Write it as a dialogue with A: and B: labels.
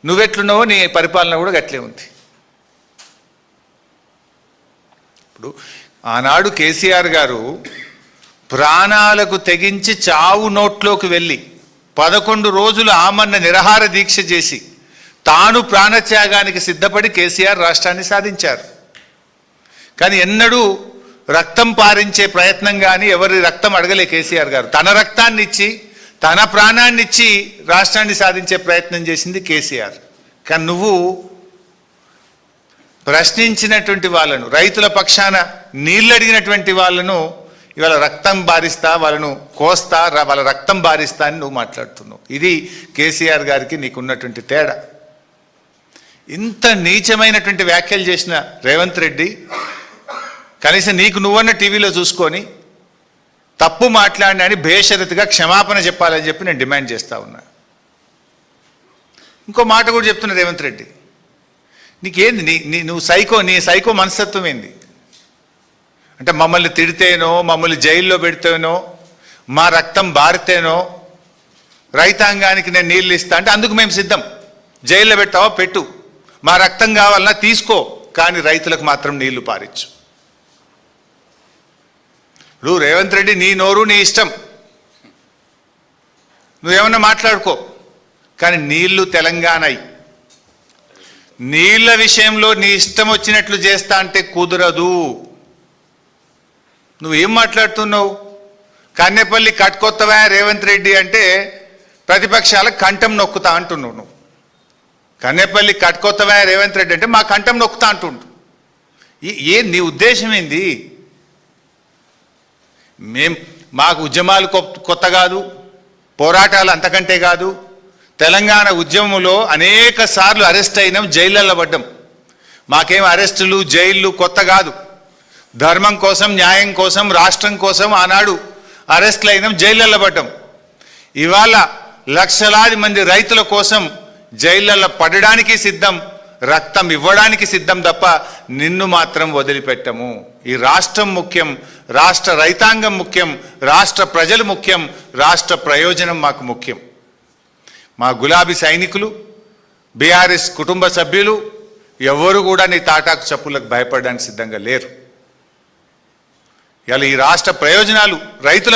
A: నువ్వెట్లున్నావో నీ పరిపాలన కూడా గట్లే ఉంది. ఇప్పుడు ఆనాడు కేసీఆర్ గారు ప్రాణాలకు తెగించి చావు నోట్లోకి వెళ్ళి 11 రోజులు ఆమరణ నిరాహార దీక్ష చేసి తాను ప్రాణత్యాగానికి సిద్ధపడి కేసీఆర్ రాష్ట్రాన్ని సాధించారు. కానీ ఎన్నడూ రక్తం పారించే ప్రయత్నం కానీ ఎవరి రక్తం అడగలే కేసీఆర్ గారు. తన రక్తాన్ని ఇచ్చి తన ప్రాణాన్ని ఇచ్చి రాష్ట్రాన్ని సాధించే ప్రయత్నం చేసింది కేసీఆర్. కానీ నువ్వు ప్రశ్నించినటువంటి వాళ్ళను, రైతుల పక్షాన నీళ్ళు అడిగినటువంటి వాళ్ళను ఇవాళ రక్తం బారిస్తా, వాళ్ళను కోస్తా, వాళ్ళ రక్తం బారిస్తా అని నువ్వు మాట్లాడుతున్నావు. ఇది కేసీఆర్ గారికి నీకున్నటువంటి తేడా. ఇంత నీచమైనటువంటి వ్యాఖ్యలు చేసిన రేవంత్ రెడ్డి కనీసం నీకు నువ్వన్న టీవీలో చూసుకొని తప్పు మాట్లాడినా అని బేషరతుగా క్షమాపణ చెప్పాలని చెప్పి నేను డిమాండ్ చేస్తూ ఉన్నా. ఇంకో మాట కూడా చెప్తున్నా రేవంత్ రెడ్డి, నీకేంది నువ్వు నీ సైకో మనస్తత్వం ఏంది? అంటే మమ్మల్ని తిడితేనో, మమ్మల్ని జైల్లో పెడితేనో, మా రక్తం బారితేనో రైతాంగానికి నేను నీళ్ళు ఇస్తా అంటే అందుకు మేము సిద్ధం. జైల్లో పెట్టావా పెట్టు, మా రక్తం కావాలన్నా తీసుకో, కానీ రైతులకు మాత్రం నీళ్లు పారించు. ఇప్పుడు రేవంత్ రెడ్డి నీ నోరు నీ ఇష్టం, నువ్వేమన్నా మాట్లాడుకో, కానీ నీళ్లు తెలంగాణయి. నీళ్ల విషయంలో నీ ఇష్టం వచ్చినట్లు చేస్తా అంటే కుదరదు. నువ్వేం మాట్లాడుతున్నావు? కన్నెపల్లి కట్టుకొత్తవా రేవంత్ రెడ్డి అంటే ప్రతిపక్షాలకు కంఠం నొక్కుతా అంటున్నావు. నువ్వు కన్నెపల్లి కట్టుకొత్తవా రేవంత్ రెడ్డి అంటే మా కంఠం నొక్కుతా అంటుండు. నీ ఉద్దేశం ఏంది? మాకు ఉద్యమాలు కొత్త కాదు, పోరాటాలు అంతకంటే కాదు. తెలంగాణ ఉద్యమంలో అనేక సార్లు అరెస్ట్ అయినాం, జైళ్ళల్లో పడ్డాం. మాకేం అరెస్టులు జైళ్ళు కొత్త కాదు. ధర్మం కోసం, న్యాయం కోసం, రాష్ట్రం కోసం ఆనాడు అరెస్టులు అయినాం, జైళ్ళల్లో పడ్డాం. ఇవాళ లక్షలాది మంది రైతుల కోసం జైళ్ళల్లో పడడానికి సిద్ధం, రక్తం ఇవ్వడానికి సిద్ధం తప్ప నిన్ను మాత్రం వదిలిపెట్టము. ఈ రాష్ట్రం ముఖ్యం, రాష్ట్ర రైతాంగం ముఖ్యం, రాష్ట్ర ప్రజలు ముఖ్యం, రాష్ట్ర ప్రయోజనం మాకు ముఖ్యం. మా గులాబీ సైనికులు, బీఆర్ఎస్ కుటుంబ సభ్యులు ఎవరు కూడా నీ తాటాకు చప్పులకు భయపడడానికి సిద్ధంగా లేరు. ఇలా ఈ రాష్ట్ర ప్రయోజనాలు, రైతుల